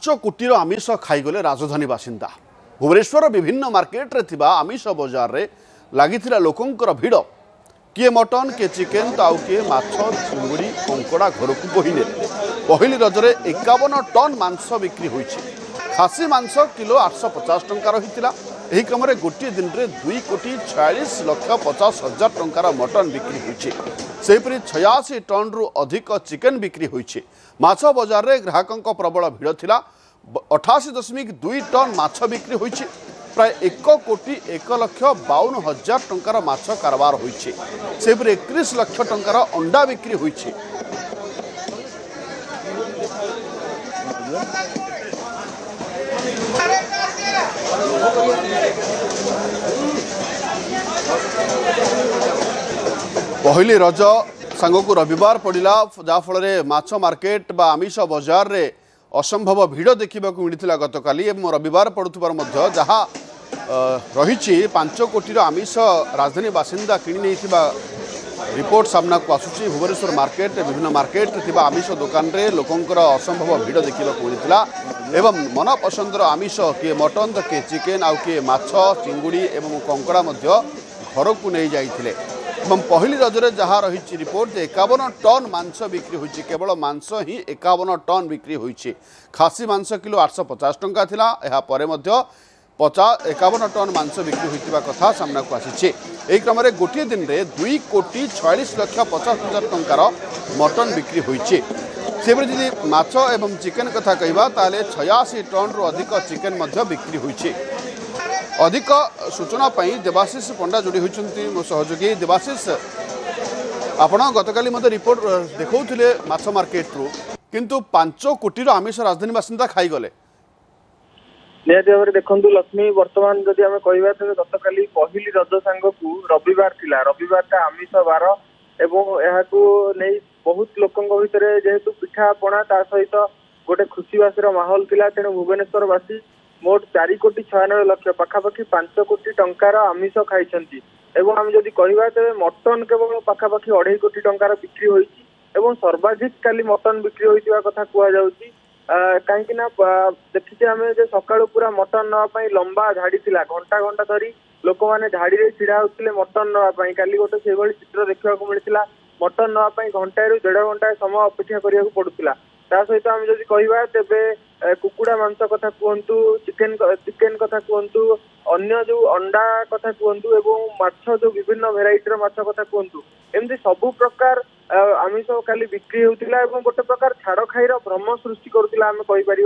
कोटीर आमिष खाईगले राजधानी बासिंदा भुवनेश्वर विभिन्न मार्केट रे थिबा आमिष बजार रे लागिथिला लोकंकर भिड़ किए मटन किए चिकेन तो आउ किए माछ चिंगुड़ी कंकड़ा घर को बोहिने पहली रजरे 51 टन मांस बिक्री होइछि। खासी मांस किलो 850 टंका रहितिला। एही क्रमरे गोटे दिन रे 2,46,50,000 टंकार मटन बिक्री होइछि। सेहिपरि 86 टन रु अधिक चिकेन बिक्री होइछि। माछ बजार रे ग्राहकंक प्रबल भिड़ थिला। 88.2 टन माछ बिक्री होइछि। प्राय 1,01,52,000 टंकार माछ कारबार होइछि। सेहिपरि 31 लाख टंकार अंडा बिक्री होइछि। पहली रज सांगकु रविवार पड़ा जाफल माछ मार्केट बा आमिष बजार रे असंभव भिड़ देखा मिलता गतकाली रविवार पड़ुवर जहाँ रही 5 कोटीर आमिष राजधानी बासिंदा किणी नहीं रिपोर्ट सामना को आसूची। भुवनेश्वर मार्केट विभिन्न मार्केट थिबा आमिष दुकान रे लोकंकर असंभव भिड़ देखा मिलता एवं मन पसंदर आमिष किए मटन तो किए चिकेन आउ किए माछ चिंगुड़ी एवं कंकड़ा घर को नहीं जाइथिले। पहली रजरे जहाँ रही रिपोर्ट 51 टन मांस बिक्री होइछि। केवल मांस ही 51 टन बिक्री होइछि। खासी मांस किलो 850 टंका थिला। एहा परे मध्य 51 टन मांस बिक्री होइतिबा कथा सामना को आसीछि। एही क्रम रे गोटे दिन रे 2,46,50,000 टंकार मटन बिक्री होइछि। सेबरे जदि माछ एवं चिकेन कथा कहबा ताले 86 टन रु अधिक चिकेन मध्य बिक्री होइछि। अधिक सूचना पाई देवाशीष पंडा जोड़ी होती मो सहयोगी। देवाशीष आपण गतकाली मत रिपोर्ट देखौथिले माछ मार्केट रु किंतु 5 कोटीर आमिष राजधानी बासिंदा खाईगले। निहती भाव देखु लक्ष्मी वर्तमान जदि आम कहवा तेज गतकाली पहली रज सांगकु रविवार थिला। रविवार आमिष बार एवं यहाकू नहीं बहुत लोकों भितर जेहेतु पिठा पणा ता सहित गोटे खुशीवासी माहौल थिला। तेणु भुवनेश्वरवासी मोट 4,96,00,000 पाखापाखि 5 कोटी टंकार आमिष खाई। आम जदि कहवा तेज मटन केवल पाखापाखि 2.5 कोटी टंकार बिक्री होइछि एवं सर्वाधिक काली मटन बिक्री होइतिबा कथा कुआ जाउछि। कहीं देखिए आम सकाळु पूरा मटन नापी लंबा झाड़ी थिला। घंटा घंटा धरी लोक मैंने झाड़ी रे छिड़ा होते मटन नापी। काली गोटे से चित्र देखा मिलता। मटन नापी घंटाए रु 1.5 घंटा समय अपेक्षा करा पड़ूला। ता सहित आम जदि कहवा तेबे कुकुड़ा मांस कथा कहतु चिकेन कथा कहतु अन्य जो अंडा कथा कहतु एवं माछ जो विभिन्न भेराइटर माछ कथा कहतु एमती सबु प्रकार आमिष काली बिक्री होता। गोटे प्रकार छाड़ खाईर भ्रम सृष्टि करुला आम कहीपर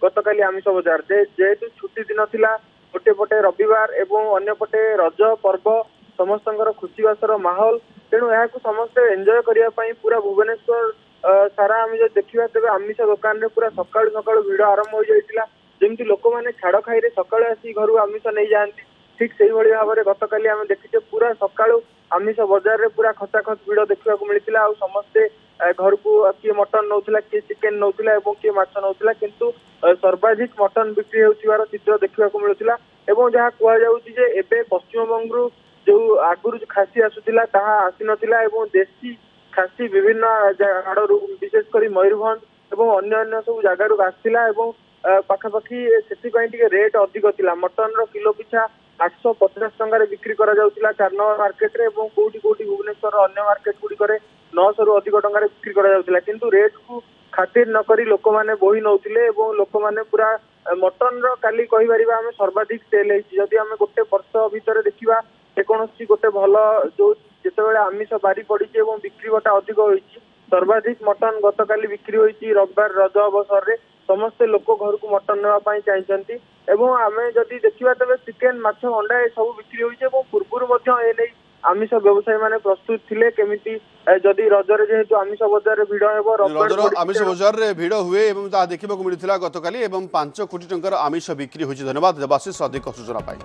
गतकाली आमिष बजार जेहेतु छुट्टी दिन थिला। गोटे पटे रविवार एवं अन्य पटे रज पर्व समस्त खुशीबासर माहौल। तेणु यहाँ समस्ते एंजॉय करने पूरा भुवनेश्वर सारा आम जो देखा तेज आमिष दुकान में पूरा सकाळु सकाळु भिड़ आरंभ हो जाता। जमी लोक मैंने छाड़ खाई सकाळु आसी घर आमिष नहीं जाती ठीक से भाव में गतकाली आम देखीचे पूरा सकाळु आमिष बजार रे पूरा खचाखच भिड़ देखा मिलता। आ समस्ते घर को किए मटन नौला किए चिकेन नौला किए माछ नौला किंतु सर्वाधिक मटन बिक्री होतिबार चित्र देखा मिलता। जहाँ कहुचे एवं पश्चिमबंग जो आगुरी खासी आसूला ताहा आसी नथिला एवं देशी खासी विभिन्न आड़ू विशेषकर मयूरभंज एवं अन्य सब जगार आसाला। पाखापाखि से रेट अधिक थिला। मटन रो किलो पिछा 850 टंकार बिक्री करा जाउतिला 4 नंबर मार्केट रे एवं कोठी कोठी भुवनेश्वर अन्य मार्केट गुडी करे 900 रु अधिक टंकार बिक्री करा जाउतिला। किंतु रेट को खातिर न करी लोक माने बोही नउतिले एवं लोक माने पूरा मटन रो काली कहि परिबा हम सर्वाधिक सेल हेछि। जदि हम गोटे वर्ष भीतर देखिबा जेकोनोसी गोटे भल जो जितेबाला आमिष बारी पड़ी एवं बिक्री बटा अधिक होइछि। सर्वाधिक मटन गतकाली बिक्री होइछि। रविवार रज अवसर रे समस्ते लोक घर को मटन नापी चाहती। आम जदि देखा तेज चिकेन माछ अंडा ये सब बिक्री होइछि। पूर्व आमिष व्यवसायी माने प्रस्तुत थिले केमिति जदि रजरे जेहेतु आमिष बजार रे भिड़ हेबो रजर आमिष बजार रे भिड़ हुए एवं ता देखिबा मिलथिला गतकाली एवं 5 कोटी टंकार आमिष बिक्री होइछि। धन्यवाद देवाशीष अधिक सूचना पाई।